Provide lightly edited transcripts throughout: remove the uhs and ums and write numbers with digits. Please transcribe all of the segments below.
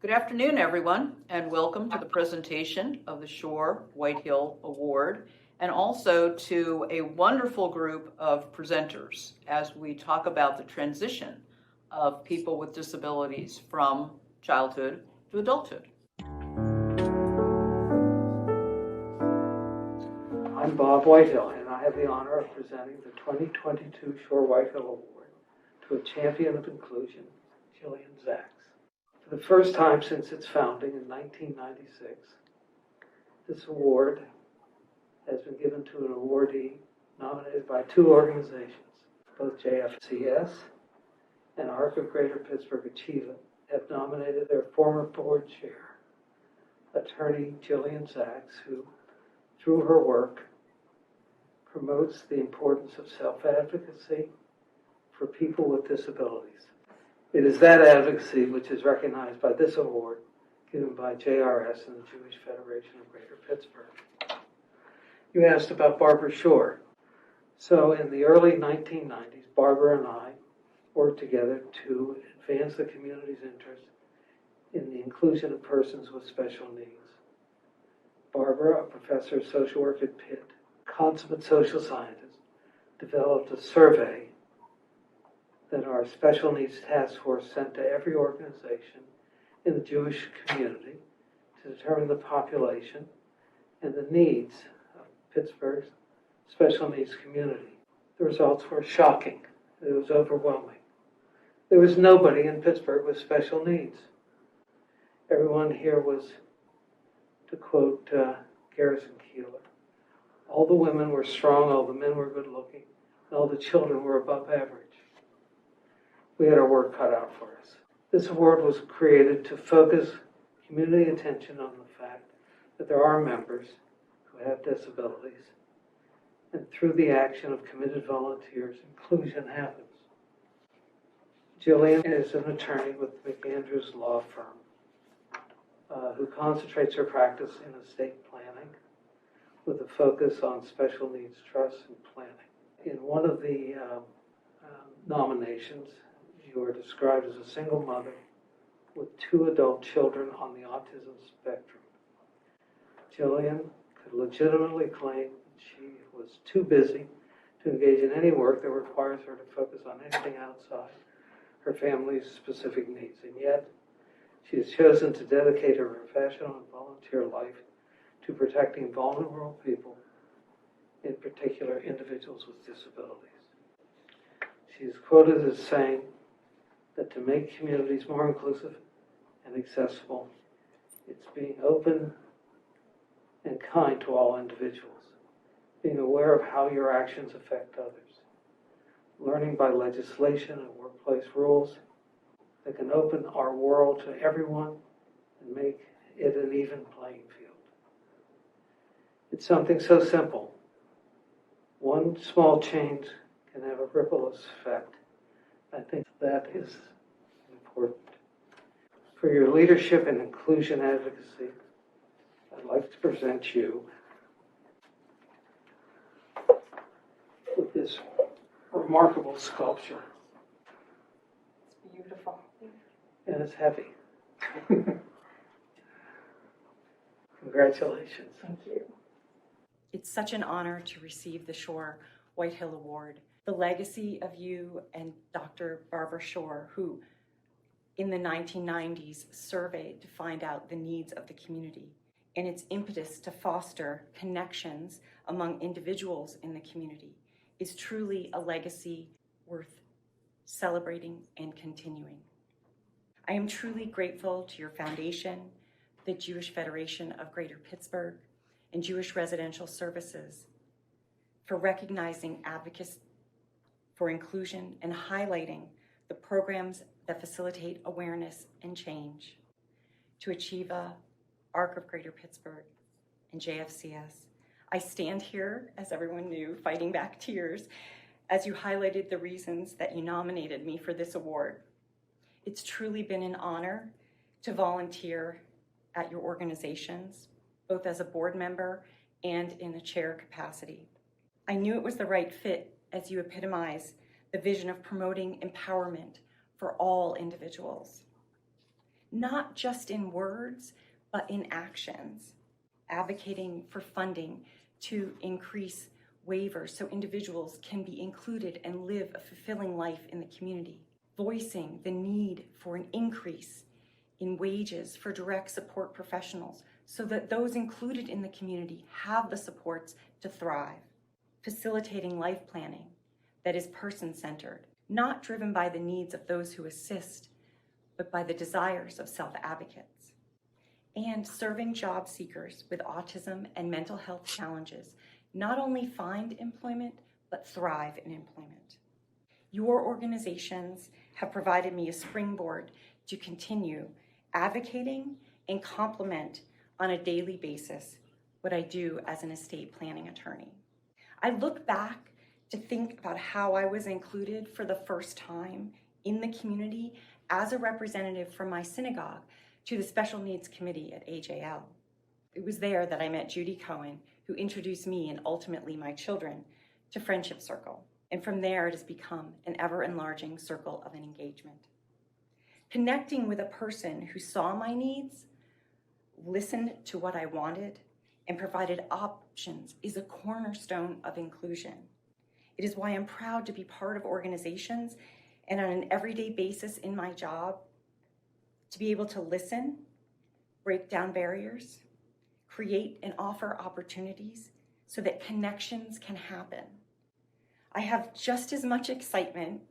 Good afternoon, everyone, and welcome to the presentation of the Shore-Whitehill Award, and also to a wonderful group of presenters as we talk about the transition of people with disabilities from childhood to adulthood. I'm Bob Whitehill, and I have the honor of presenting the 2022 Shore-Whitehill Award to a champion of inclusion, Jillian Zacks. For the first time since its founding in 1996, this award has been given to an awardee nominated by two organizations. Both JFCS and ARC of Greater Pittsburgh Achieva have nominated their former board chair, attorney Jillian Zacks, who, through her work, promotes the importance of self-advocacy for people with disabilities. It is that advocacy which is recognized by this award given by JRS and the Jewish Federation of Greater Pittsburgh. You asked about Barbara Shore. So in the early 1990s, Barbara and I worked together to advance the community's interest in the inclusion of persons with special needs. Barbara, a professor of social work at Pitt, consummate social scientist, developed a survey that our Special Needs Task Force sent to every organization in the Jewish community to determine the population and the needs of Pittsburgh's special needs community. The results were shocking. It was overwhelming. There was nobody in Pittsburgh with special needs. Everyone here was, to quote Garrison Keillor, all the women were strong, all the men were good looking, and all the children were above average. We had our work cut out for us. This award was created to focus community attention on the fact that there are members who have disabilities, and through the action of committed volunteers, inclusion happens. Jillian is an attorney with McAndrews Law Firm who concentrates her practice in estate planning with a focus on special needs trusts and planning. In one of the nominations, you are described as a single mother with two adult children on the autism spectrum. Jillian could legitimately claim that she was too busy to engage in any work that requires her to focus on anything outside her family's specific needs, and yet she has chosen to dedicate her professional and volunteer life to protecting vulnerable people, in particular individuals with disabilities. She is quoted as saying that to make communities more inclusive and accessible, it's being open and kind to all individuals, being aware of how your actions affect others, learning by legislation and workplace rules that can open our world to everyone and make it an even playing field. It's something so simple. One small change can have a ripple effect. I think that is important. For your leadership and inclusion advocacy, I'd like to present you with this remarkable sculpture. It's beautiful. And it's heavy. Congratulations. Thank you. It's such an honor to receive the Shore-Whitehill Award. The legacy of you and Dr. Barbara Shore, who in the 1990s surveyed to find out the needs of the community, and its impetus to foster connections among individuals in the community, is truly a legacy worth celebrating and continuing. I am truly grateful to your foundation, the Jewish Federation of Greater Pittsburgh, and Jewish Residential Services for recognizing advocates for inclusion and highlighting the programs that facilitate awareness and change. To Achieva, ARC of Greater Pittsburgh, and JFCS. I stand here, as everyone knew, fighting back tears as you highlighted the reasons that you nominated me for this award. It's truly been an honor to volunteer at your organizations, both as a board member and in a chair capacity. I knew it was the right fit as you epitomize the vision of promoting empowerment for all individuals. not just in words, but in actions, advocating for funding to increase waivers so individuals can be included and live a fulfilling life in the community, voicing the need for an increase in wages for direct support professionals so that those included in the community have the supports to thrive, facilitating life planning that is person-centered, not driven by the needs of those who assist, but by the desires of self-advocates, and serving job seekers with autism and mental health challenges not only find employment, but thrive in employment. Your organizations have provided me a springboard to continue advocating and complement on a daily basis what I do as an estate planning attorney. I look back to think about how I was included for the first time in the community as a representative from my synagogue to the Special Needs Committee at AJL. It was there that I met Judy Cohen, who introduced me and ultimately my children to Friendship Circle. And from there, it has become an ever-enlarging circle of an engagement. Connecting with a person who saw my needs, listened to what I wanted, and provided options is a cornerstone of inclusion. It is why I'm proud to be part of organizations and on an everyday basis in my job to be able to listen, break down barriers, create and offer opportunities so that connections can happen. I have just as much excitement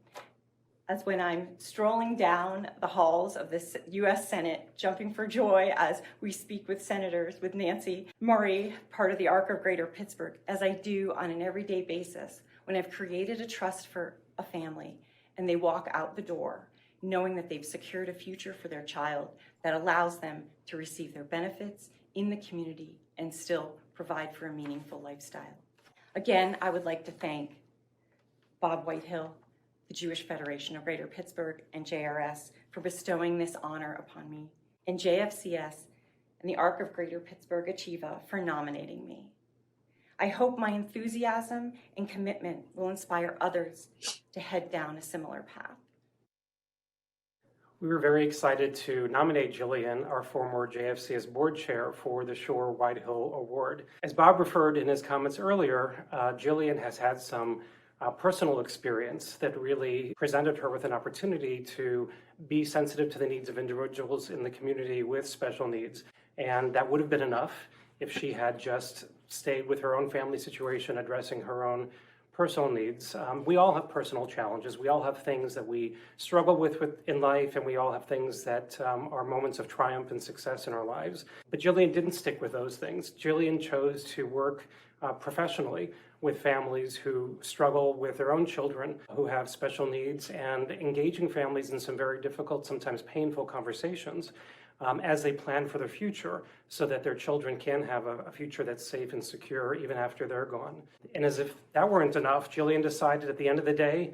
as when I'm strolling down the halls of the U.S. Senate, jumping for joy as we speak with senators, with Nancy Murray, part of the ARC of Greater Pittsburgh, as I do on an everyday basis when I've created a trust for a family and they walk out the door knowing that they've secured a future for their child that allows them to receive their benefits in the community and still provide for a meaningful lifestyle. Again, I would like to thank Bob Whitehill, the Jewish Federation of Greater Pittsburgh, and JRS for bestowing this honor upon me, and JFCS and the ARC of Greater Pittsburgh Achieva for nominating me. I hope my enthusiasm and commitment will inspire others to head down a similar path. We were very excited to nominate Jillian, our former JFCS board chair, for the Shore-Whitehill Award. As Bob referred in his comments earlier, Jillian has had some personal experience that really presented her with an opportunity to be sensitive to the needs of individuals in the community with special needs. And that would have been enough if she had just stayed with her own family situation, addressing her own personal needs. We all have personal challenges. We all have things that we struggle with in life, and we all have things that are moments of triumph and success in our lives. But Jillian didn't stick with those things. Jillian chose to work professionally with families who struggle with their own children who have special needs, and engaging families in some very difficult, sometimes painful conversations as they plan for their future so that their children can have a future that's safe and secure even after they're gone. And as if that weren't enough, Jillian decided at the end of the day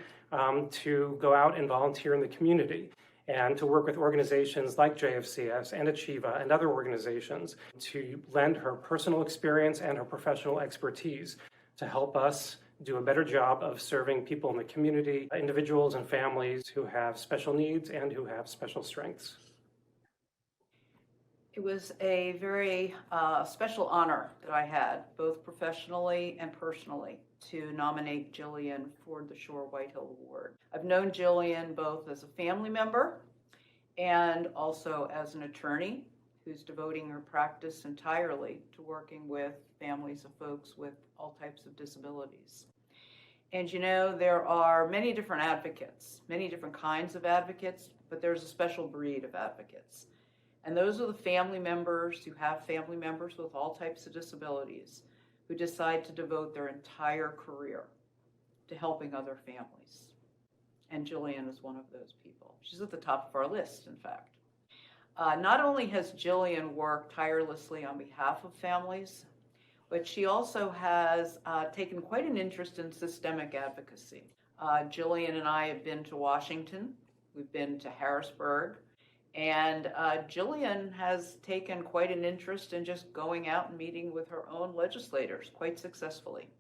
to go out and volunteer in the community and to work with organizations like JFCS and Achieva and other organizations to lend her personal experience and her professional expertise to help us do a better job of serving people in the community, individuals and families who have special needs and who have special strengths. It was a very special honor that I had, both professionally and personally, to nominate Jillian for the Shore-Whitehill Award. I've known Jillian both as a family member and also as an attorney who's devoting her practice entirely to working with families of folks with all types of disabilities. And you know, there are many different advocates, many different kinds of advocates, but there's a special breed of advocates. And those are the family members who have family members with all types of disabilities who decide to devote their entire career to helping other families. And Jillian is one of those people. She's at the top of our list, in fact. Not only has Jillian worked tirelessly on behalf of families, but she also has taken quite an interest in systemic advocacy. Jillian and I have been to Washington. We've been to Harrisburg. And Jillian has taken quite an interest in just going out and meeting with her own legislators quite successfully.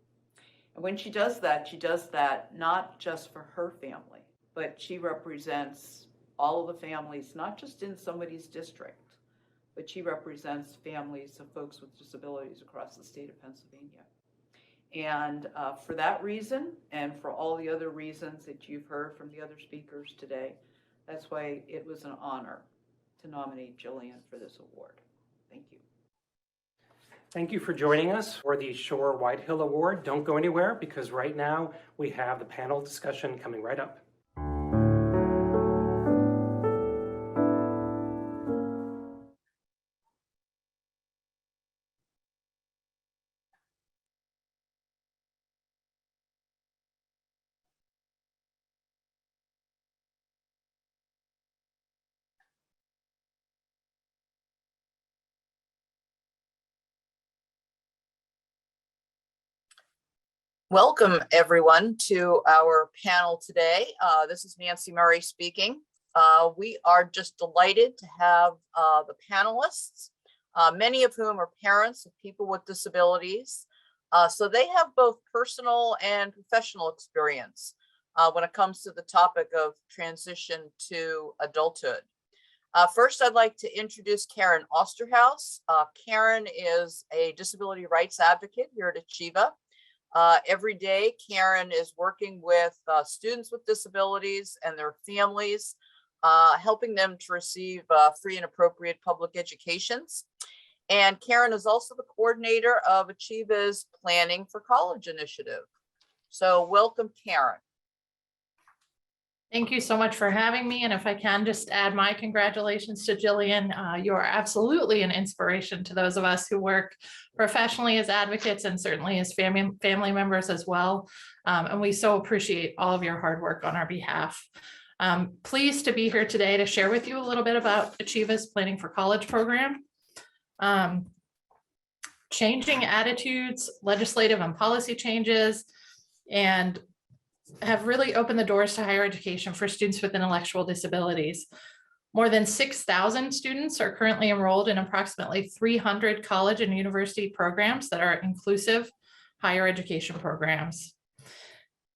And when she does that not just for her family, but she represents all of the families, not just in somebody's district, but she represents families of folks with disabilities across the state of Pennsylvania. And for that reason, and for all the other reasons that you've heard from the other speakers today, that's why it was an honor to nominate Jillian for this award. Thank you. Thank you for joining us for the Shore-Whitehill Award. Don't go anywhere, because right now we have the panel discussion coming right up. Welcome, everyone, to our panel today. This is Nancy Murray speaking. We are just delighted to have the panelists, many of whom are parents of people with disabilities. So they have both personal and professional experience when it comes to the topic of transition to adulthood. First, I'd like to introduce Karen Osterhaus. Karen is a disability rights advocate here at Achieva. Every day, Karen is working with students with disabilities and their families, helping them to receive free and appropriate public educations. And Karen is also the coordinator of Achieva's Planning for College initiative. So welcome, Karen. Thank you so much for having me. And if I can just add my congratulations to Jillian, you are absolutely an inspiration to those of us who work professionally as advocates and certainly as family members as well. And we so appreciate all of your hard work on our behalf. Pleased to be here today to share with you a little bit about Achieva's Planning for College program. Changing attitudes, legislative and policy changes, and have really opened the doors to higher education for students with intellectual disabilities. More than 6,000 students are currently enrolled in approximately 300 college and university programs that are inclusive higher education programs.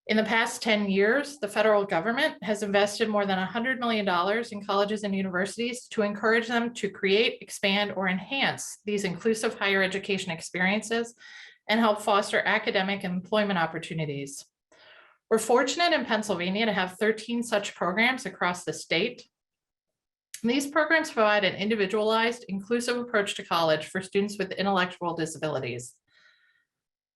In the past 10 years, the federal government has invested more than $100 million in colleges and universities to encourage them to create, expand, or enhance these inclusive higher education experiences and help foster academic and employment opportunities. We're fortunate in Pennsylvania to have 13 such programs across the state. And these programs provide an individualized, inclusive approach to college for students with intellectual disabilities.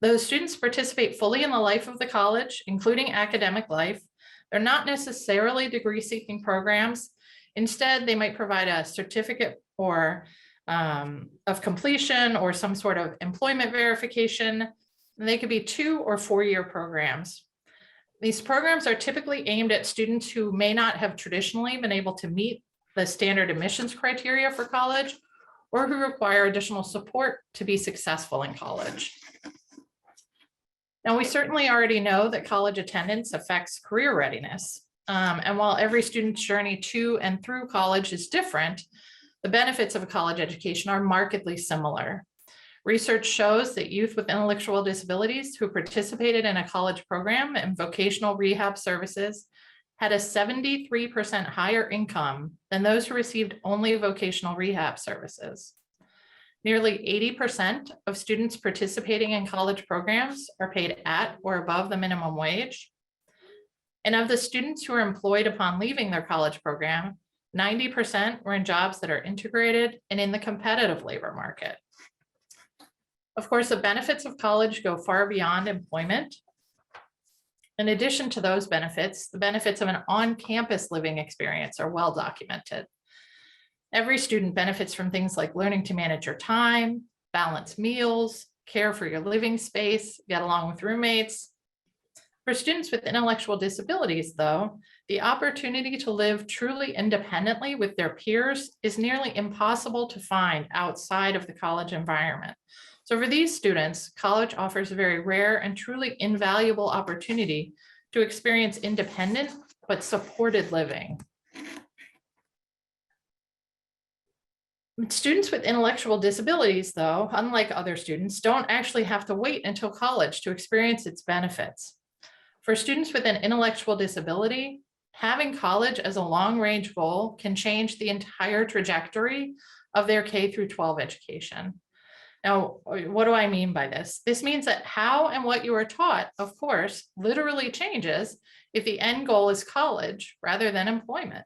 Those students participate fully in the life of the college, including academic life. They're not necessarily degree-seeking programs. Instead, they might provide a certificate or of completion or some sort of employment verification. And they could be 2 or 4-year programs. These programs are typically aimed at students who may not have traditionally been able to meet the standard admissions criteria for college or who require additional support to be successful in college. Now, we certainly already know that college attendance affects career readiness. And while every student's journey to and through college is different, the benefits of a college education are markedly similar. Research shows that youth with intellectual disabilities who participated in a college program and vocational rehab services had a 73% higher income than those who received only vocational rehab services. Nearly 80% of students participating in college programs are paid at or above the minimum wage. And of the students who are employed upon leaving their college program, 90% were in jobs that are integrated and in the competitive labor market. Of course, the benefits of college go far beyond employment. In addition to those benefits, the benefits of an on-campus living experience are well documented. Every student benefits from things like learning to manage your time, balance meals, care for your living space, get along with roommates. For students with intellectual disabilities, though, the opportunity to live truly independently with their peers is nearly impossible to find outside of the college environment. So for these students, college offers a very rare and truly invaluable opportunity to experience independent but supported living. Students with intellectual disabilities, though, unlike other students, don't actually have to wait until college to experience its benefits. For students with an intellectual disability, having college as a long-range goal can change the entire trajectory of their K through 12 education. Now, what do I mean by this? This means that how and what you are taught, of course, literally changes if the end goal is college rather than employment.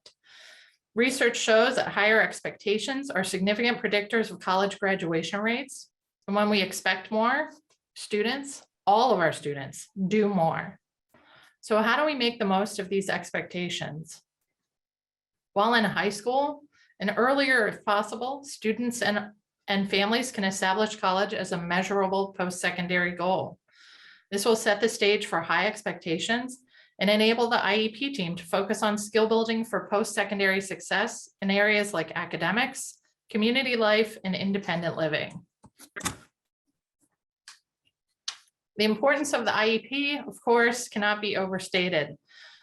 Research shows that higher expectations are significant predictors of college graduation rates. And when we expect more, students, all of our students, do more. So how do we make the most of these expectations? While in high school, and earlier if possible, students and families can establish college as a measurable post-secondary goal. This will set the stage for high expectations and enable the IEP team to focus on skill building for post-secondary success in areas like academics, community life, and independent living. The importance of the IEP, of course, cannot be overstated.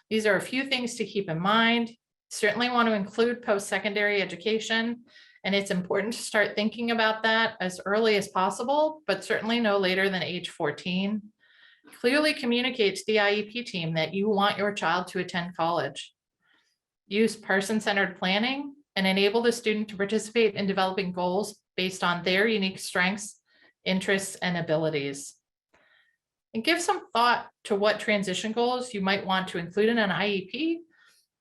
These are a few things to keep in mind. Certainly want to include post-secondary education, and it's important to start thinking about that as early as possible, but certainly no later than age 14. Clearly communicate to the IEP team that you want your child to attend college. Use person-centered planning and enable the student to participate in developing goals based on their unique strengths, interests, and abilities. And give some thought to what transition goals you might want to include in an IEP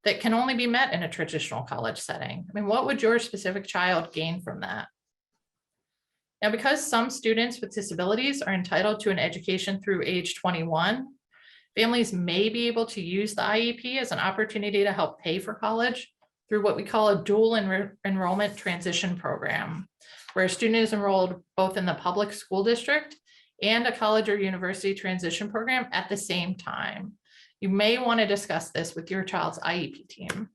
that can only be met in a traditional college setting. I mean, what would your specific child gain from that? Now, because some students with disabilities are entitled to an education through age 21, families may be able to use the IEP as an opportunity to help pay for college through what we call a dual enrollment transition program, where a student is enrolled both in the public school district and a college or university transition program at the same time. You may want to discuss this with your child's IEP team.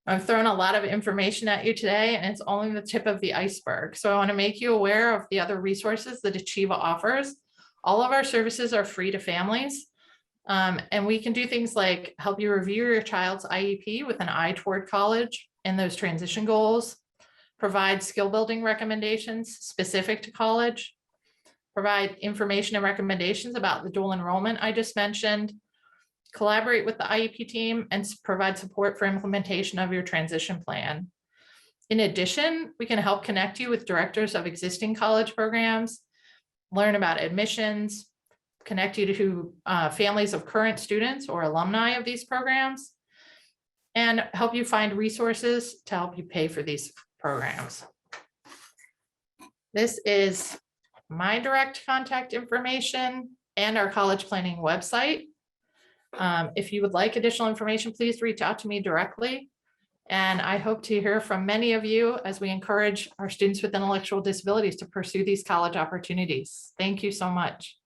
I've thrown a lot of information at you today, and it's only the tip of the iceberg. So I want to make you aware of the other resources that Achieva offers. All of our services are free to families, and we can do things like help you review your child's IEP with an eye toward college and those transition goals, provide skill building recommendations specific to college, provide information and recommendations about the dual enrollment I just mentioned, collaborate with the IEP team, and provide support for implementation of your transition plan. In addition, we can help connect you with directors of existing college programs, learn about admissions, connect you to families of current students or alumni of these programs, and help you find resources to help you pay for these programs. This is my direct contact information and our college planning website. If you would like additional information, please reach out to me directly. And I hope to hear from many of you as we encourage our students with intellectual disabilities to pursue these college opportunities. Thank you so much.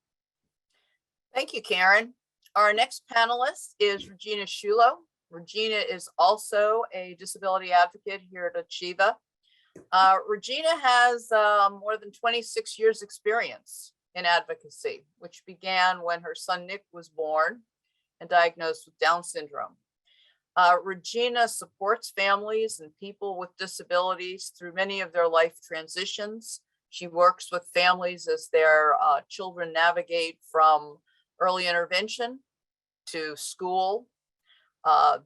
Thank you, Karen. Our next panelist is Regina Shulo. Regina is also a disability advocate here at Achieva. Regina has more than 26 years experience in advocacy, which began when her son Nick was born and diagnosed with Down syndrome. Regina supports families and people with disabilities through many of their life transitions. She works with families as their children navigate from early intervention to school,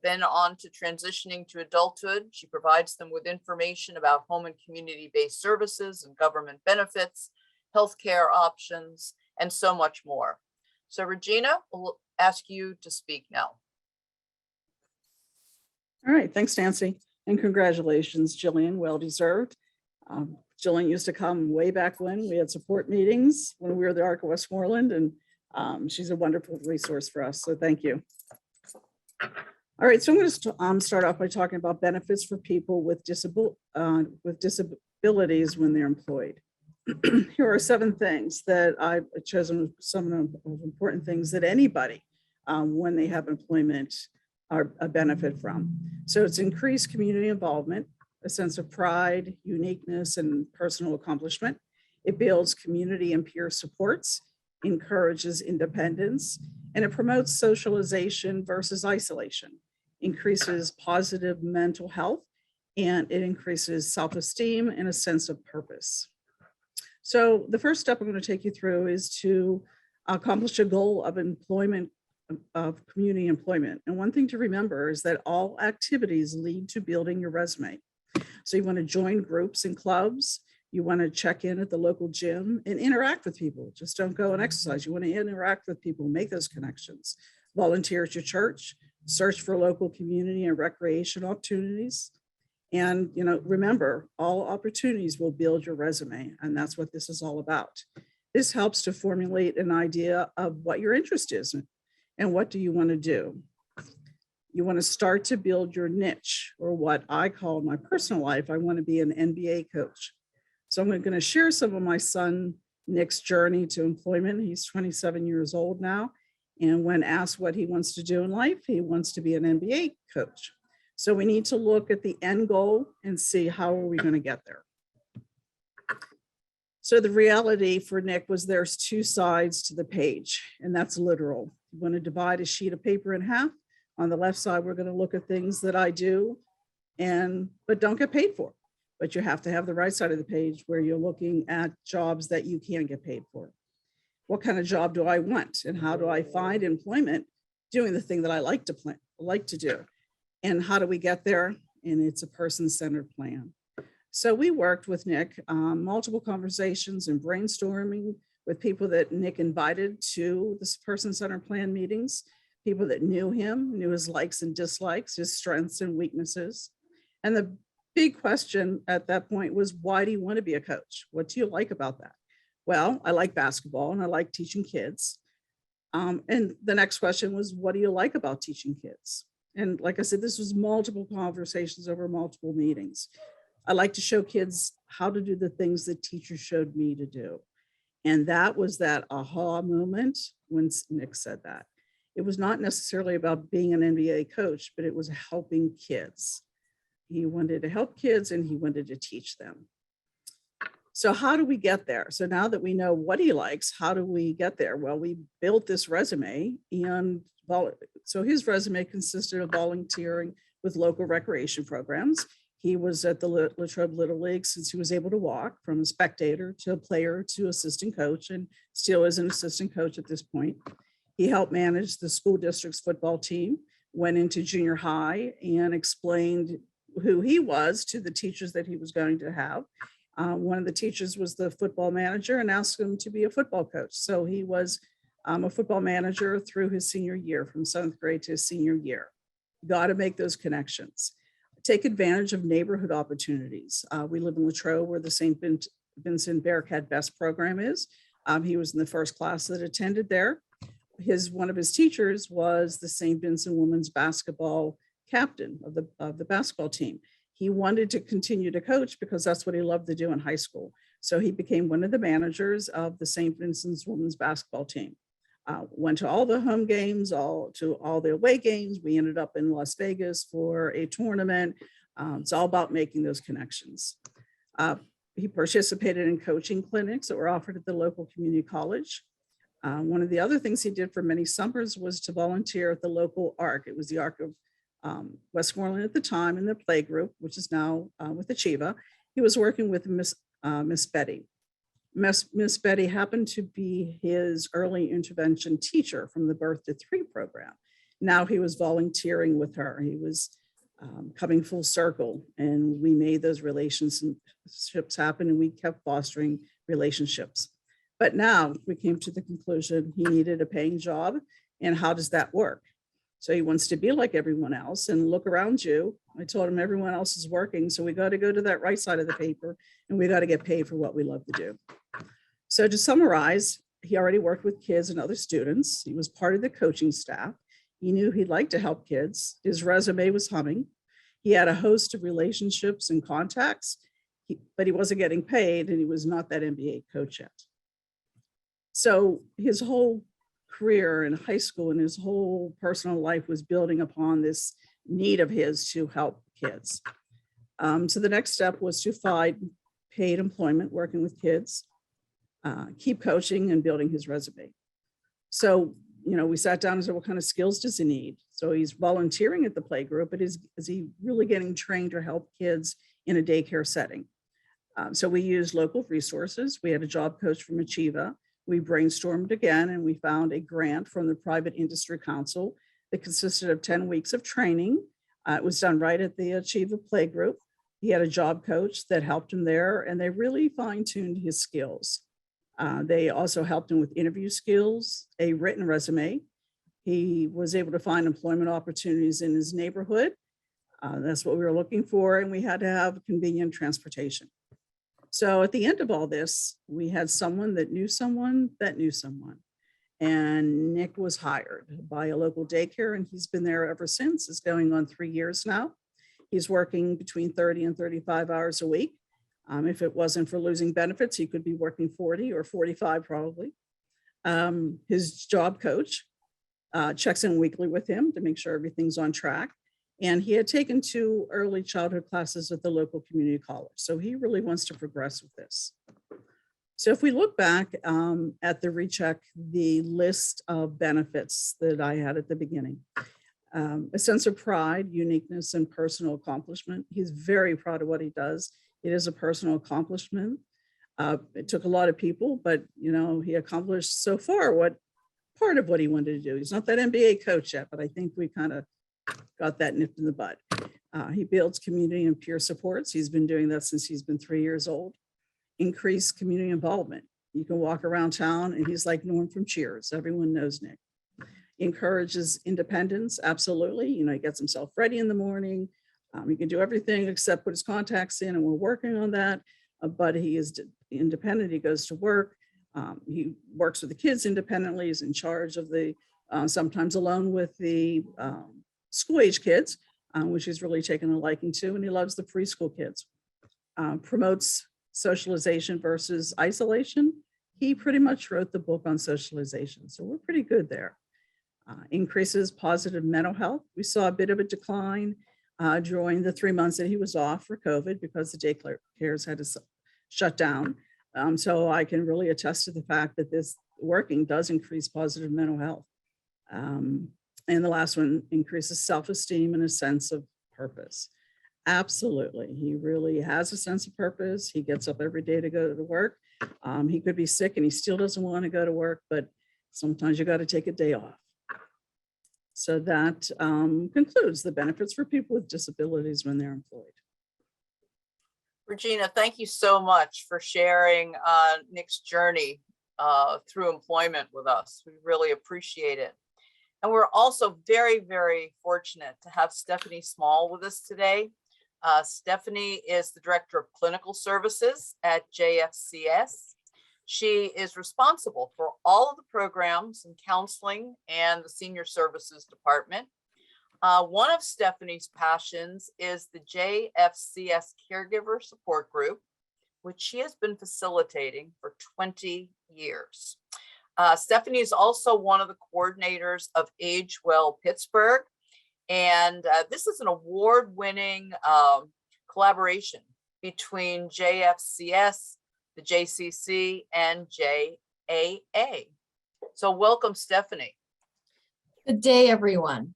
then on to transitioning to adulthood. She provides them with information about home and community-based services and government benefits, healthcare options, and so much more. So Regina, we'll ask you to speak now. All right, thanks, Nancy, and congratulations, Jillian, well deserved. Jillian used to come way back when we had support meetings when we were the ARC of Westmoreland, and she's a wonderful resource for us, so thank you. All right, so I'm going to start off by talking about benefits for people with disabilities when they're employed. Here are 7 things that I've chosen, some of the important things that anybody, when they have employment, are a benefit from. So it's increased community involvement, a sense of pride, uniqueness, and personal accomplishment. It builds community and peer supports, encourages independence, and it promotes socialization versus isolation, increases positive mental health, and it increases self-esteem and a sense of purpose. So the first step I'm going to take you through is to accomplish a goal of employment of community employment. And one thing to remember is that all activities lead to building your resume. So you want to join groups and clubs. You want to check in at the local gym and interact with people. Just don't go and exercise. You want to interact with people, make those connections. Volunteer at your church, search for local community and recreation opportunities. And, remember, all opportunities will build your resume. And that's what this is all about. This helps to formulate an idea of what your interest is and what do you want to do. You want to start to build your niche, or what I call in my personal life, I want to be an NBA coach. So I'm going to share some of my son Nick's journey to employment. He's 27 years old now. And when asked what he wants to do in life, he wants to be an NBA coach. So we need to look at the end goal and see how are we going to get there. So the reality for Nick was there's two sides to the page, and that's literal. You want to divide a sheet of paper in half. On the left side, we're going to look at things that I do but don't get paid for. But you have to have the right side of the page where you're looking at jobs that you can get paid for. What kind of job do I want? And how do I find employment doing the thing that I like to do? And how do we get there? And it's a person-centered plan. So we worked with Nick, multiple conversations and brainstorming with people that Nick invited to this person-centered plan meetings, people that knew him, knew his likes and dislikes, his strengths and weaknesses. And the big question at that point was, why do you want to be a coach? What do you like about that? Well, I like basketball and I like teaching kids. And the next question was, what do you like about teaching kids? And like I said, this was multiple conversations over multiple meetings. I like to show kids how to do the things that teachers showed me to do. And that was that aha moment when Nick said that. It was not necessarily about being an NBA coach, but it was helping kids. He wanted to help kids and he wanted to teach them. So how do we get there? So now that we know what he likes, how do we get there? Well, we built this resume, and so his resume consisted of volunteering with local recreation programs. He was at the Latrobe Little League since he was able to walk, from a spectator to a player to assistant coach, and still is an assistant coach at this point. He helped manage the school district's football team, went into junior high and explained who he was to the teachers that he was going to have. One of the teachers was the football manager and asked him to be a football coach. So he was a football manager through his senior year, from 7th grade to his senior year. Got to make those connections. Take advantage of neighborhood opportunities. We live in Latrobe, where the St. Vincent Bearcat Best program is. He was in the first class that attended there. One of his teachers was the St. Vincent women's basketball captain of the basketball team. He wanted to continue to coach because that's what he loved to do in high school. So he became one of the managers of the St. Vincent's women's basketball team. Went to all the home games, all the away games. We ended up in Las Vegas for a tournament. It's all about making those connections. He participated in coaching clinics that were offered at the local community college. One of the other things he did for many summers was to volunteer at the local ARC. It was the ARC of Westmoreland at the time, in the play group, which is now with Achieva. He was working with Miss Betty. Miss Betty happened to be his early intervention teacher from the Birth to 3 program. Now he was volunteering with her. He was coming full circle, and we made those relationships happen, and we kept fostering relationships. But now we came to the conclusion he needed a paying job, and how does that work? So he wants to be like everyone else and look around you. I told him everyone else is working, so we got to go to that right side of the paper, and we got to get paid for what we love to do. So to summarize, he already worked with kids and other students. He was part of the coaching staff. He knew he'd like to help kids. His resume was humming. He had a host of relationships and contacts, but he wasn't getting paid, and he was not that NBA coach yet. So his whole career in high school and his whole personal life was building upon this need of his to help kids. So the next step was to find paid employment working with kids, keep coaching and building his resume. So, we sat down and said, what kind of skills does he need? So he's volunteering at the play group, but is he really getting trained to help kids in a daycare setting? So we used local resources. We had a job coach from Achieva. we brainstormed again and we found a grant from the Private Industry Council that consisted of 10 weeks of training. It was done right at the Achieva Playgroup. He had a job coach that helped him there, and they really fine-tuned his skills. They also helped him with interview skills, a written resume. He was able to find employment opportunities in his neighborhood. That's what we were looking for, and we had to have convenient transportation. So at the end of all this, we had someone that knew someone that knew someone. And Nick was hired by a local daycare, and he's been there ever since. It's going on 3 years now. He's working between 30 and 35 hours a week. If it wasn't for losing benefits, he could be working 40 or 45 probably. His job coach checks in weekly with him to make sure everything's on track. And he had taken 2 early childhood classes at the local community college. So he really wants to progress with this. So if we look back at the recheck, the list of benefits that I had at the beginning, a sense of pride, uniqueness, and personal accomplishment. He's very proud of what he does. It is a personal accomplishment. It took a lot of people, but he accomplished so far part of what he wanted to do. He's not that MBA coach yet, but I think we kind of got that nipped in the bud. He builds community and peer supports. He's been doing that since he's been 3 years old. Increased community involvement. You can walk around town and he's like Norm from Cheers. Everyone knows Nick. Encourages independence, absolutely. He gets himself ready in the morning. He can do everything except put his contacts in, and we're working on that. But he is independent. He goes to work. He works with the kids independently. He's in charge of the, sometimes alone with the school age kids, which he's really taken a liking to, and he loves the preschool kids. Promotes socialization versus isolation. He pretty much wrote the book on socialization, so we're pretty good there. Increases positive mental health. We saw a bit of a decline during the 3 months that he was off for COVID because the daycares had to shut down. So I can really attest to the fact that this working does increase positive mental health. And the last one increases self-esteem and a sense of purpose. Absolutely. He really has a sense of purpose. He gets up every day to go to work. He could be sick and he still doesn't want to go to work, but sometimes you got to take a day off. So that concludes the benefits for people with disabilities when they're employed. Regina, thank you so much for sharing Nick's journey through employment with us. We really appreciate it. And we're also very, very fortunate to have Stephanie Small with us today. Stephanie is the Director of Clinical Services at JFCS. She is responsible for all of the programs and counseling and the Senior Services Department. One of Stephanie's passions is the JFCS Caregiver Support Group, which she has been facilitating for 20 years. Stephanie is also one of the coordinators of Age Well Pittsburgh. And this is an award-winning collaboration between JFCS, the JCC, and JAA. So welcome, Stephanie. Good day, everyone.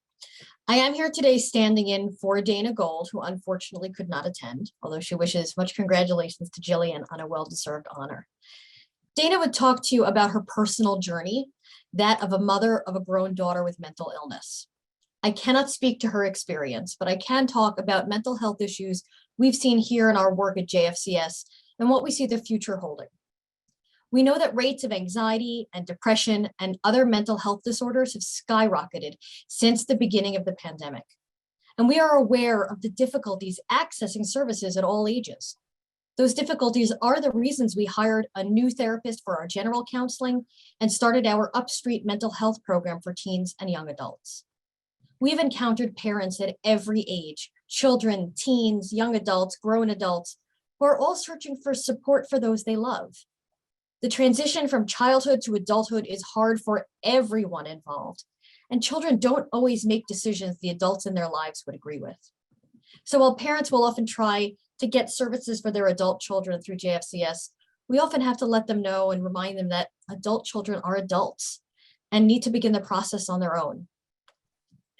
I am here today standing in for Dana Gold, who unfortunately could not attend, although she wishes much congratulations to Jillian on a well-deserved honor. Dana would talk to you about her personal journey, that of a mother of a grown daughter with mental illness. I cannot speak to her experience, but I can talk about mental health issues we've seen here in our work at JFCS and what we see the future holding. We know that rates of anxiety and depression and other mental health disorders have skyrocketed since the beginning of the pandemic. And we are aware of the difficulties accessing services at all ages. Those difficulties are the reasons we hired a new therapist for our general counseling and started our Upstreet mental health program for teens and young adults. We've encountered parents at every age, children, teens, young adults, grown adults, who are all searching for support for those they love. The transition from childhood to adulthood is hard for everyone involved, and children don't always make decisions the adults in their lives would agree with. So while parents will often try to get services for their adult children through JFCS, we often have to let them know and remind them that adult children are adults and need to begin the process on their own.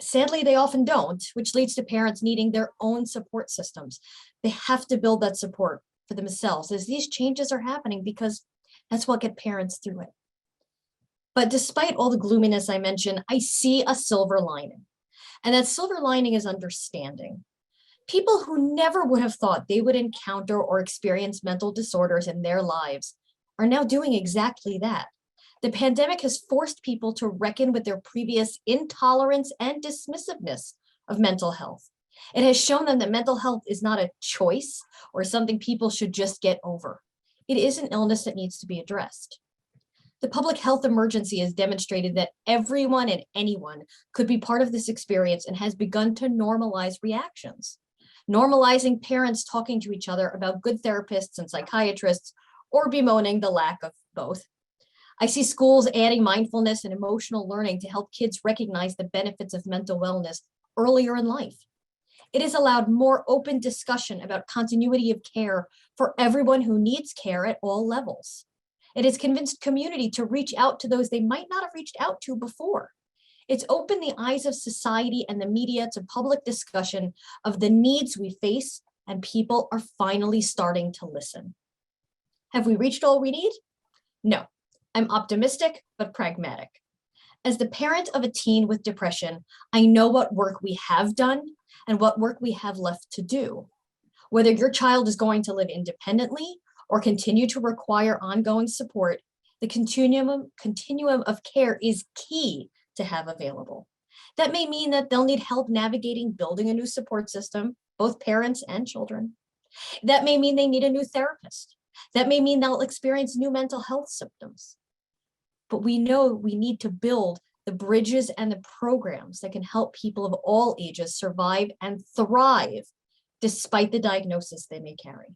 Sadly, they often don't, which leads to parents needing their own support systems. They have to build that support for themselves as these changes are happening because that's what gets parents through it. But despite all the gloominess I mentioned, I see a silver lining. And that silver lining is understanding. People who never would have thought they would encounter or experience mental disorders in their lives are now doing exactly that. The pandemic has forced people to reckon with their previous intolerance and dismissiveness of mental health. It has shown them that mental health is not a choice or something people should just get over. It is an illness that needs to be addressed. The public health emergency has demonstrated that everyone and anyone could be part of this experience and has begun to normalize reactions. Normalizing parents talking to each other about good therapists and psychiatrists, or bemoaning the lack of both. I see schools adding mindfulness and emotional learning to help kids recognize the benefits of mental wellness earlier in life. It has allowed more open discussion about continuity of care for everyone who needs care at all levels. It has convinced community to reach out to those they might not have reached out to before. It's opened the eyes of society and the media to public discussion of the needs we face, and people are finally starting to listen. Have we reached all we need? No. I'm optimistic, but pragmatic. As the parent of a teen with depression, I know what work we have done and what work we have left to do. Whether your child is going to live independently or continue to require ongoing support, the continuum of care is key to have available. That may mean that they'll need help navigating building a new support system, both parents and children. That may mean they need a new therapist. That may mean they'll experience new mental health symptoms. But we know we need to build the bridges and the programs that can help people of all ages survive and thrive despite the diagnosis they may carry.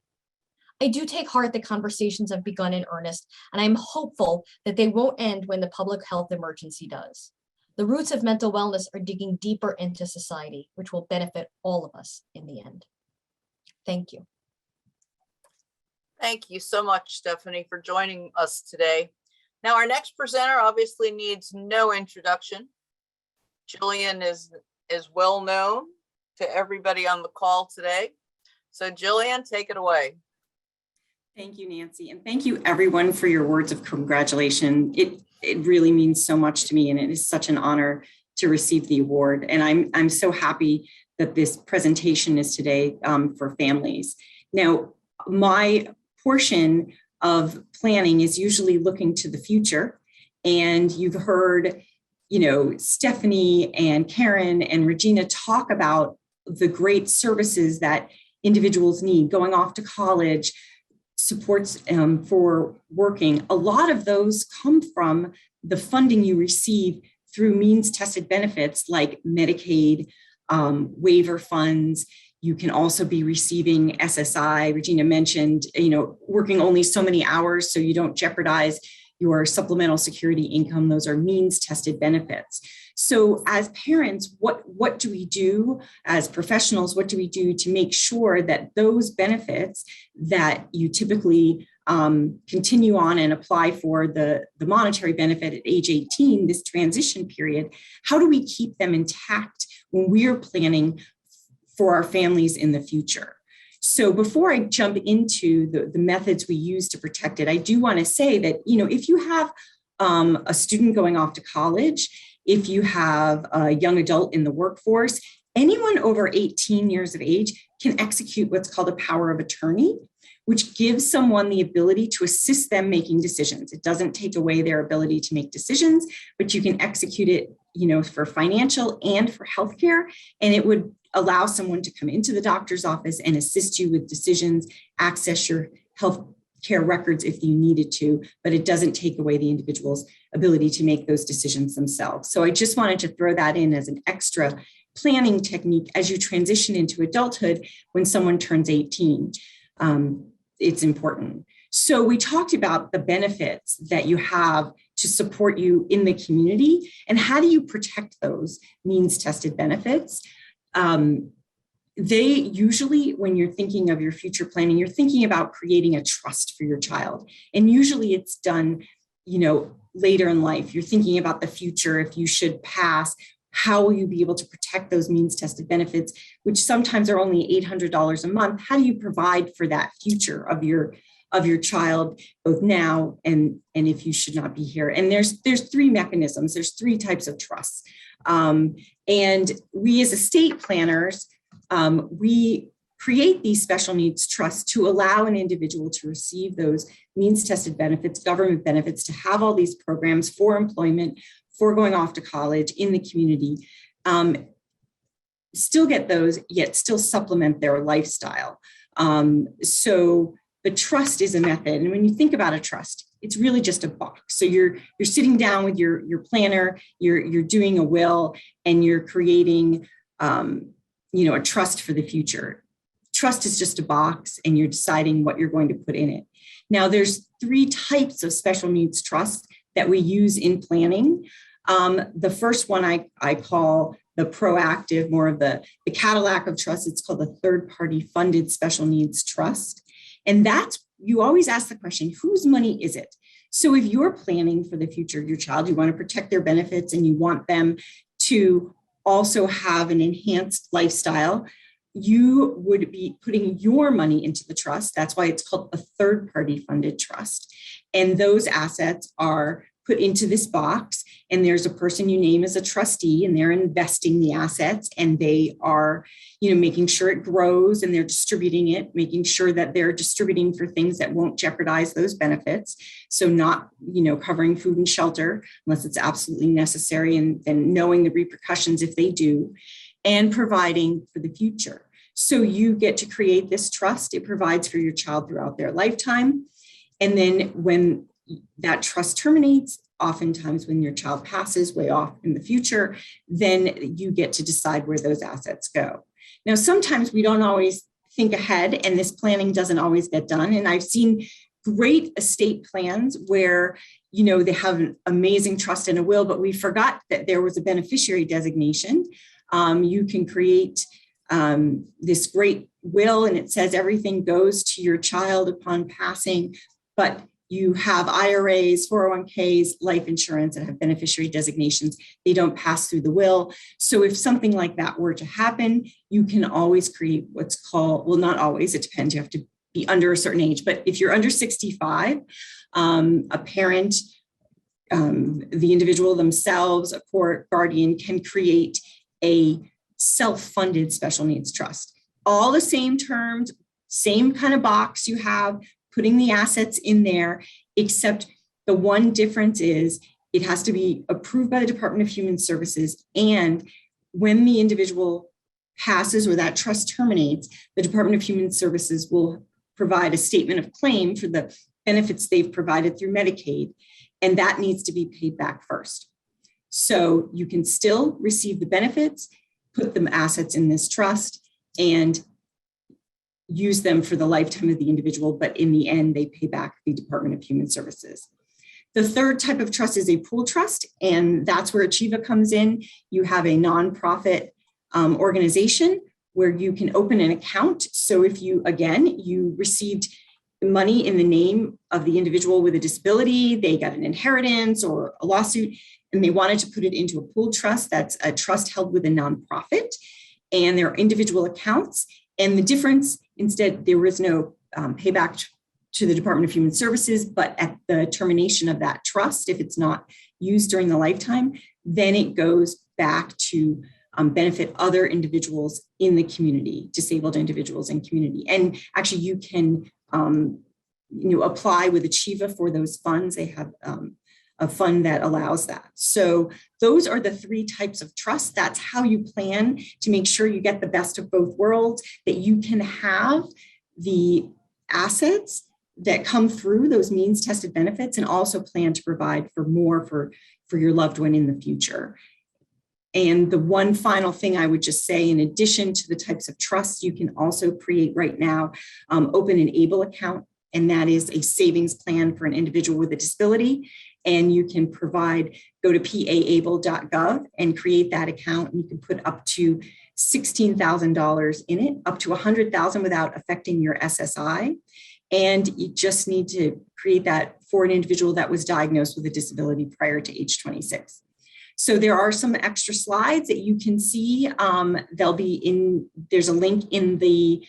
I do take heart that conversations have begun in earnest, and I'm hopeful that they won't end when the public health emergency does. The roots of mental wellness are digging deeper into society, which will benefit all of us in the end. Thank you. Thank you so much, Stephanie, for joining us today. Now, our next presenter obviously needs no introduction. Jillian is well known to everybody on the call today. So Jillian, take it away. Thank you, Nancy, and thank you everyone for your words of congratulation. It really means so much to me, and it is such an honor to receive the award. And I'm so happy that this presentation is today for families. Now, my portion of planning is usually looking to the future, and you've heard, Stephanie and Karen and Regina talk about the great services that individuals need, going off to college, supports for working. A lot of those come from the funding you receive through means-tested benefits like Medicaid, waiver funds. You can also be receiving SSI. Regina mentioned, working only so many hours so you don't jeopardize your supplemental security income. Those are means-tested benefits. So as parents, what do we do? As professionals, what do we do to make sure that those benefits that you typically continue on and apply for the monetary benefit at age 18, this transition period, how do we keep them intact when we're planning for our families in the future? So before I jump into the methods we use to protect it, I do want to say that, if you have a student going off to college, if you have a young adult in the workforce, anyone over 18 years of age can execute what's called a power of attorney, which gives someone the ability to assist them making decisions. It doesn't take away their ability to make decisions, but you can execute it, for financial and for healthcare, and it would allow someone to come into the doctor's office and assist you with decisions, access your health care records if you needed to, but it doesn't take away the individual's ability to make those decisions themselves. So I just wanted to throw that in as an extra planning technique as you transition into adulthood when someone turns 18. It's important. So we talked about the benefits that you have to support you in the community, and how do you protect those means-tested benefits? They usually, when you're thinking of your future planning, you're thinking about creating a trust for your child. And usually it's done, later in life. You're thinking about the future. If you should pass, how will you be able to protect those means-tested benefits, which sometimes are only $800 a month? How do you provide for that future of your of your child, both now and if you should not be here. And there's three mechanisms. There's three types of trusts. And we as estate planners, we create these special needs trusts to allow an individual to receive those means tested benefits, government benefits, to have all these programs for employment, for going off to college in the community, still get those, yet still supplement their lifestyle. So the trust is a method. And when you think about a trust, it's really just a box. So you're sitting down with your planner, you're doing a will, and you're creating a trust for the future. Trust is just a box, and you're deciding what you're going to put in it. Now, there's three types of special needs trusts that we use in planning. The first one I call the proactive, more of the Cadillac of trust. It's called the third-party funded special needs trust. And that's, you always ask the question, whose money is it? So if you're planning for the future of your child, you want to protect their benefits and you want them to also have an enhanced lifestyle, you would be putting your money into the trust. That's why it's called a third-party funded trust. And those assets are put into this box, and there's a person you name as a trustee, and they're investing the assets, and they are, making sure it grows, and they're distributing it, making sure that they're distributing for things that won't jeopardize those benefits. So not, covering food and shelter unless it's absolutely necessary, and then knowing the repercussions if they do, and providing for the future. So you get to create this trust. It provides for your child throughout their lifetime. And then when that trust terminates, oftentimes when your child passes way off in the future, then you get to decide where those assets go. Now, sometimes we don't always think ahead, and this planning doesn't always get done. And I've seen great estate plans where, they have an amazing trust and a will, but we forgot that there was a beneficiary designation. You can create this great will, and it says everything goes to your child upon passing, but you have IRAs, 401ks, life insurance that have beneficiary designations. They don't pass through the will. So if something like that were to happen, you can always create what's called, well, not always, it depends. You have to be under a certain age. But if you're under 65, a parent, the individual themselves, a court guardian can create a self-funded special needs trust. All the same terms, same kind of box you have, putting the assets in there, except the one difference is it has to be approved by the Department of Human Services. And when the individual passes or that trust terminates, the Department of Human Services will provide a statement of claim for the benefits they've provided through Medicaid, and that needs to be paid back first. So you can still receive the benefits, put the assets in this trust, and use them for the lifetime of the individual, but in the end, they pay back the Department of Human Services. The third type of trust is a pool trust, and that's where Achieva comes in. You have a nonprofit organization where you can open an account. So if you received money in the name of the individual with a disability, they got an inheritance or a lawsuit, and they wanted to put it into a pool trust. That's a trust held with a nonprofit, and there are individual accounts. And the difference, instead, there is no payback to the Department of Human Services, but at the termination of that trust, if it's not used during the lifetime, then it goes back to benefit other individuals in the community, disabled individuals in community. And actually, you can apply with Achieva for those funds. They have a fund that allows that. So those are the three types of trust. That's how you plan to make sure you get the best of both worlds, that you can have the assets that come through those means tested benefits and also plan to provide for more for your loved one in the future. And the one final thing I would just say, in addition to the types of trusts, you can also create right now, open an ABLE account, and that is a savings plan for an individual with a disability. And you can go to paable.gov and create that account, and you can put up to $16,000 in it, up to $100,000 without affecting your SSI. And you just need to create that for an individual that was diagnosed with a disability prior to age 26. So there are some extra slides that you can see. There's a link in the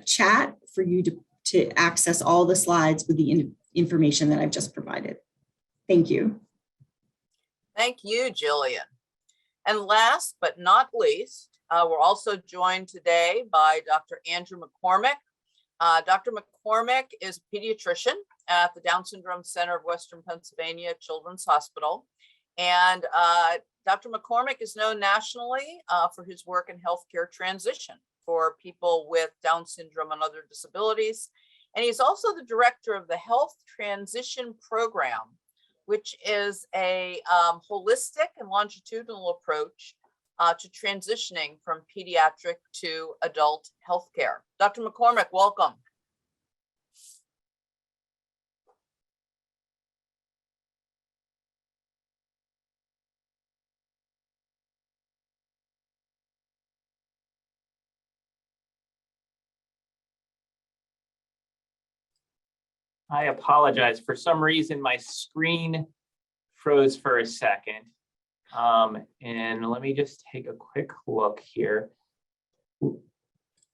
chat for you to access all the slides with the information that I've just provided. Thank you. Thank you, Jillian. And last but not least, we're also joined today by Dr. Andrew McCormick. Dr. McCormick is a pediatrician at the Down Syndrome Center of Western Pennsylvania Children's Hospital. And Dr. McCormick is known nationally for his work in healthcare transition for people with Down syndrome and other disabilities. And he's also the director of the Health Transition Program, which is a holistic and longitudinal approach to transitioning from pediatric to adult healthcare. Dr. McCormick, welcome. I apologize. For some reason, my screen froze for a second. And let me just take a quick look here.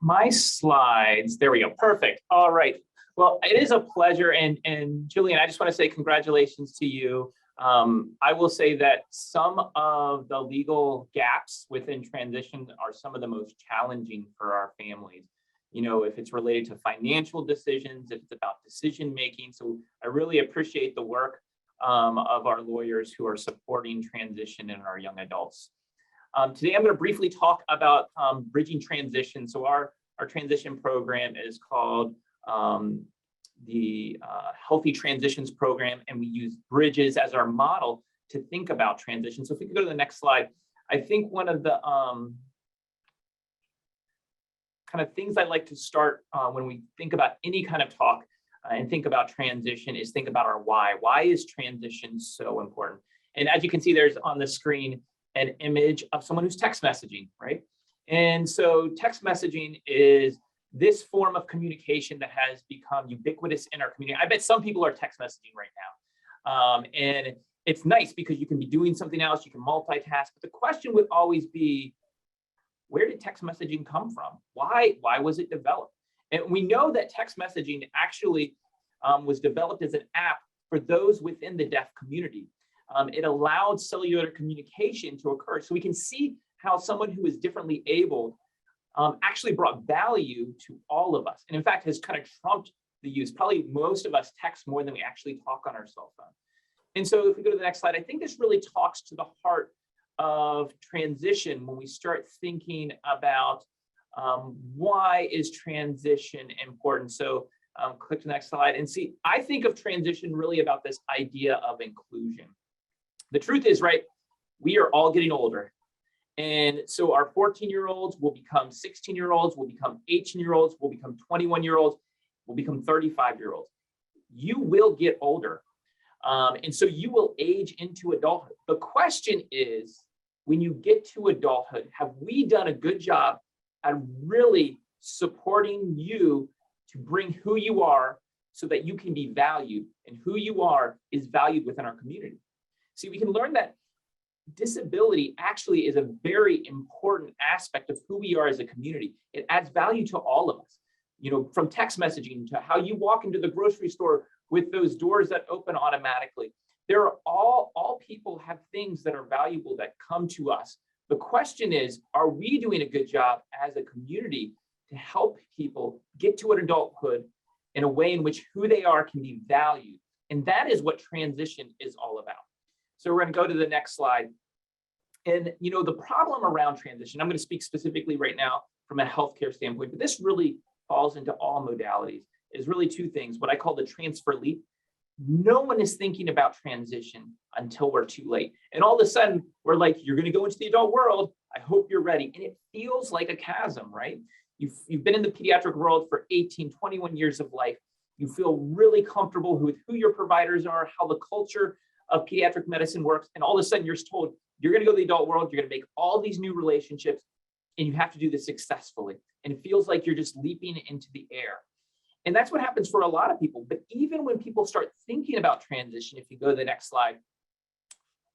My slides, there we go, perfect. All right. Well, it is a pleasure. And Jillian, I just want to say congratulations to you. I will say that some of the legal gaps within transition are some of the most challenging for our families. You know, if it's related to financial decisions, if it's about decision making. So I really appreciate the work of our lawyers who are supporting transition in our young adults. Today, I'm going to briefly talk about bridging transition. So our transition program is called the Healthy Transitions Program, and we use bridges as our model to think about transition. So if we could go to the next slide, I think one of the kind of things I like to start when we think about any kind of talk and think about transition is think about our why. Why is transition so important? And as you can see, there's on the screen an image of someone who's text messaging, right? And so text messaging is this form of communication that has become ubiquitous in our community. I bet some people are text messaging right now. And it's nice because you can be doing something else, you can multitask, but the question would always be, where did text messaging come from? Why was it developed? And we know that text messaging actually was developed as an app for those within the deaf community. It allowed cellular communication to occur. So we can see how someone who is differently abled actually brought value to all of us. And in fact, has kind of trumped the use. Probably most of us text more than we actually talk on our cell phone. And so if we go to the next slide, I think this really talks to the heart of transition when we start thinking about why is transition important. So click to the next slide and see, I think of transition really about this idea of inclusion. The truth is, right, we are all getting older. And so our 14-year-olds will become 16-year-olds, will become 18-year-olds, will become 21-year-olds, will become 35-year-olds. You will get older. And so you will age into adulthood. The question is, when you get to adulthood, have we done a good job at really supporting you to bring who you are so that you can be valued, and who you are is valued within our community? See, we can learn that disability actually is a very important aspect of who we are as a community. It adds value to all of us, you know, from text messaging to how you walk into the grocery store with those doors that open automatically. There are all people have things that are valuable that come to us. The question is, are we doing a good job as a community to help people get to an adulthood in a way in which who they are can be valued? And that is what transition is all about. So we're going to go to the next slide. And, you know, the problem around transition, I'm going to speak specifically right now from a healthcare standpoint, but this really falls into all modalities, is really two things, what I call the transfer leap. No one is thinking about transition until we're too late. And all of a sudden, we're like, you're going to go into the adult world. I hope you're ready. And it feels like a chasm, right? You've been in the pediatric world for 18, 21 years of life. You feel really comfortable with who your providers are, how the culture of pediatric medicine works. And all of a sudden, you're told, you're going to go to the adult world. You're going to make all these new relationships, and you have to do this successfully. And it feels like you're just leaping into the air. And that's what happens for a lot of people. But even when people start thinking about transition, if you go to the next slide,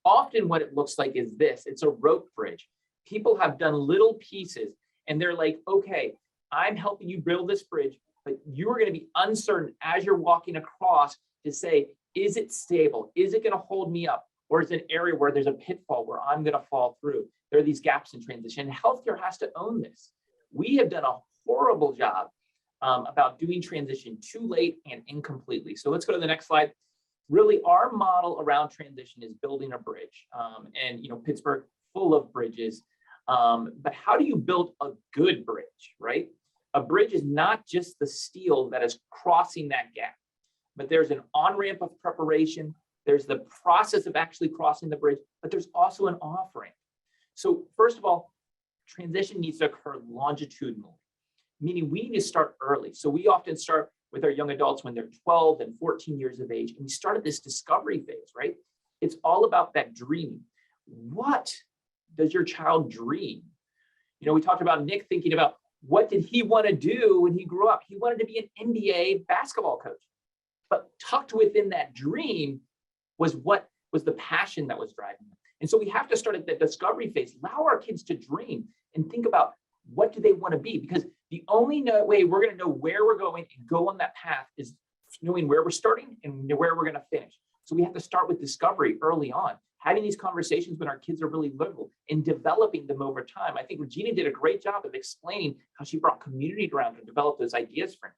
often what it looks like is this. It's a rope bridge. People have done little pieces, and they're like, okay, I'm helping you build this bridge, but you're going to be uncertain as you're walking across to say, is it stable? Is it going to hold me up? Or is it an area where there's a pitfall where I'm going to fall through? There are these gaps in transition. Healthcare has to own this. We have done a horrible job about doing transition too late and incompletely. So let's go to the next slide. Really, our model around transition is building a bridge. And Pittsburgh, full of bridges. But how do you build a good bridge, right? A bridge is not just the steel that is crossing that gap, but there's an on-ramp of preparation. There's the process of actually crossing the bridge, but there's also an off-ramp. So first of all, transition needs to occur longitudinally, meaning we need to start early. So we often start with our young adults when they're 12 and 14 years of age, and we start at this discovery phase, right? It's all about that dreaming. What does your child dream? We talked about Nick thinking about what did he want to do when he grew up? He wanted to be an NBA basketball coach, but tucked within that dream was what was the passion that was driving them. And so we have to start at the discovery phase, allow our kids to dream and think about what do they want to be? Because the only way we're going to know where we're going and go on that path is knowing where we're starting and where we're going to finish. So we have to start with discovery early on, having these conversations when our kids are really little and developing them over time. I think Regina did a great job of explaining how she brought community around to develop those ideas for him.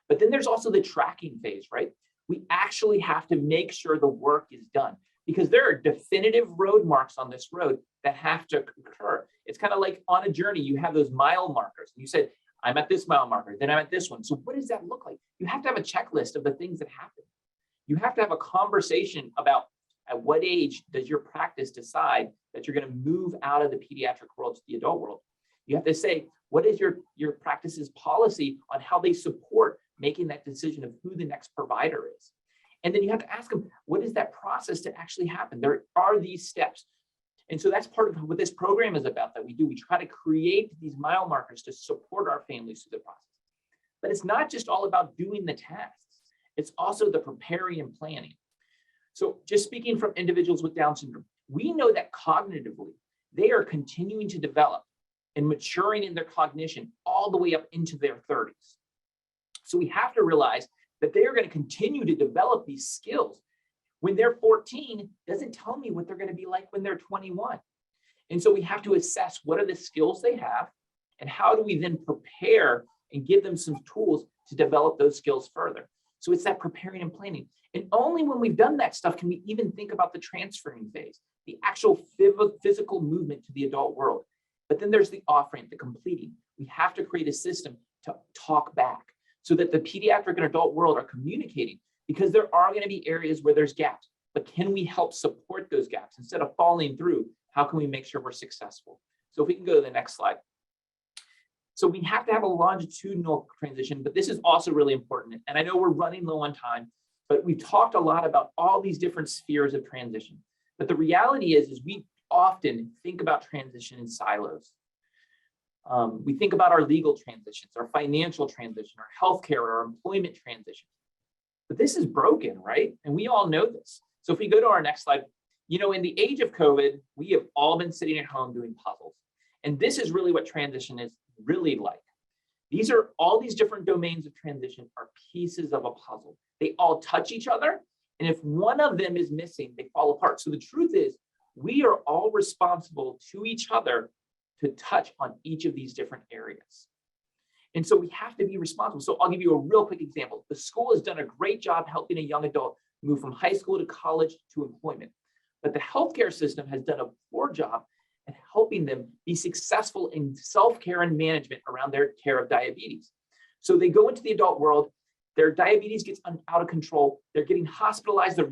But then there's also the tracking phase, right? We actually have to make sure the work is done because there are definitive road marks on this road that have to occur. It's kind of like on a journey, you have those mile markers. You said, I'm at this mile marker, then I'm at this one. So what does that look like? You have to have a checklist of the things that happen. You have to have a conversation about at what age does your practice decide that you're going to move out of the pediatric world to the adult world? You have to say, what is your practice's policy on how they support making that decision of who the next provider is? And then you have to ask them, what is that process to actually happen? There are these steps. And so that's part of what this program is about that we do. We try to create these mile markers to support our families through the process. But it's not just all about doing the tasks. It's also the preparing and planning. So just speaking from individuals with Down syndrome, we know that cognitively, they are continuing to develop and maturing in their cognition all the way up into their 30s. So we have to realize that they are going to continue to develop these skills. When they're 14, doesn't tell me what they're going to be like when they're 21. And so we have to assess what are the skills they have and how do we then prepare and give them some tools to develop those skills further. So it's that preparing and planning. And only when we've done that stuff can we even think about the transferring phase, the actual physical movement to the adult world. But then there's the off-ramp, the completing. We have to create a system to talk back so that the pediatric and adult world are communicating, because there are going to be areas where there's gaps, but can we help support those gaps instead of falling through? How can we make sure we're successful? So if we can go to the next slide. So we have to have a longitudinal transition, but this is also really important. And I know we're running low on time, but we've talked a lot about all these different spheres of transition. But the reality is we often think about transition in silos. We think about our legal transitions, our financial transition, our healthcare, our employment transition. But this is broken, right? And we all know this. So if we go to our next slide, in the age of COVID, we have all been sitting at home doing puzzles. And this is really what transition is really like. These are all these different domains of transition are pieces of a puzzle. They all touch each other. And if one of them is missing, they fall apart. So the truth is, we are all responsible to each other to touch on each of these different areas. And so we have to be responsible. So I'll give you a real quick example. The school has done a great job helping a young adult move from high school to college to employment. But the healthcare system has done a poor job at helping them be successful in self-care and management around their care of diabetes. So they go into the adult world, their diabetes gets out of control, they're getting hospitalized, they're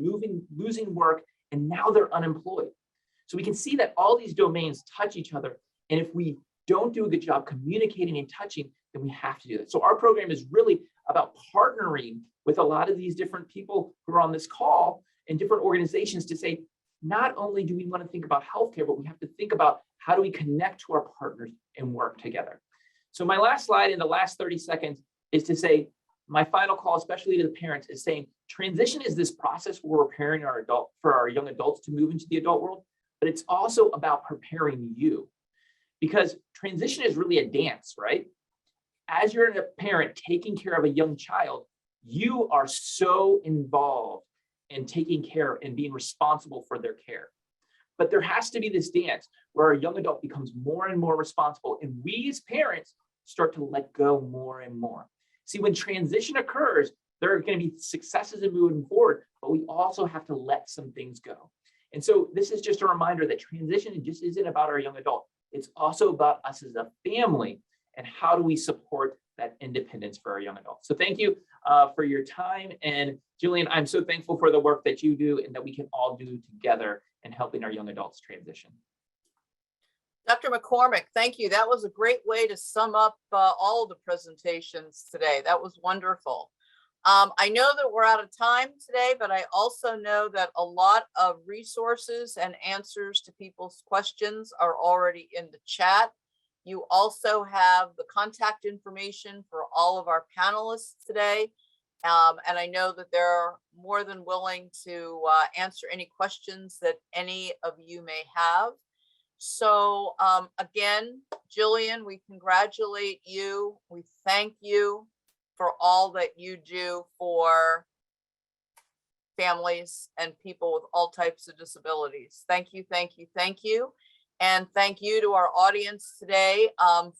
losing work, and now they're unemployed. So we can see that all these domains touch each other. And if we don't do a good job communicating and touching, then we have to do that. So our program is really about partnering with a lot of these different people who are on this call and different organizations to say, not only do we want to think about healthcare, but we have to think about how do we connect to our partners and work together. So my last slide in the last 30 seconds is to say, my final call, especially to the parents, is saying transition is this process where we're preparing for our young adults to move into the adult world, but it's also about preparing you. Because transition is really a dance, right? as you're a parent taking care of a young child, you are so involved in taking care and being responsible for their care. But there has to be this dance where a young adult becomes more and more responsible, and we as parents start to let go more and more. See, when transition occurs, there are going to be successes in moving forward, but we also have to let some things go. And so this is just a reminder that transition just isn't about our young adult. It's also about us as a family and how do we support that independence for our young adults. So thank you for your time. And Jillian, I'm so thankful for the work that you do and that we can all do together in helping our young adults transition. Dr. McCormick, thank you. That was a great way to sum up all of the presentations today. That was wonderful. I know that we're out of time today, but I also know that a lot of resources and answers to people's questions are already in the chat. You also have the contact information for all of our panelists today. And I know that they're more than willing to answer any questions that any of you may have. So again, Jillian, we congratulate you. We thank you for all that you do for families and people with all types of disabilities. Thank you, thank you, thank you. And thank you to our audience today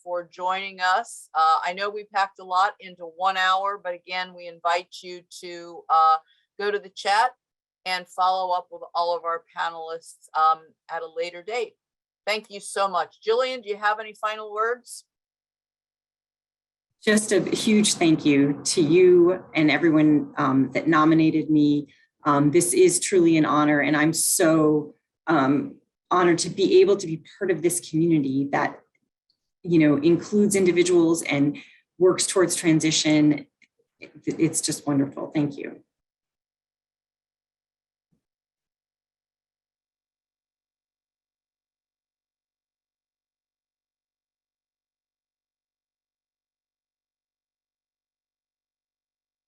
for joining us. I know we packed a lot into 1 hour, but again, we invite you to go to the chat and follow up with all of our panelists at a later date. Thank you so much. Jillian, do you have any final words? Just a huge thank you to you and everyone that nominated me. This is truly an honor, and I'm so honored to be able to be part of this community that, you know, includes individuals and works towards transition. It's just wonderful. Thank you.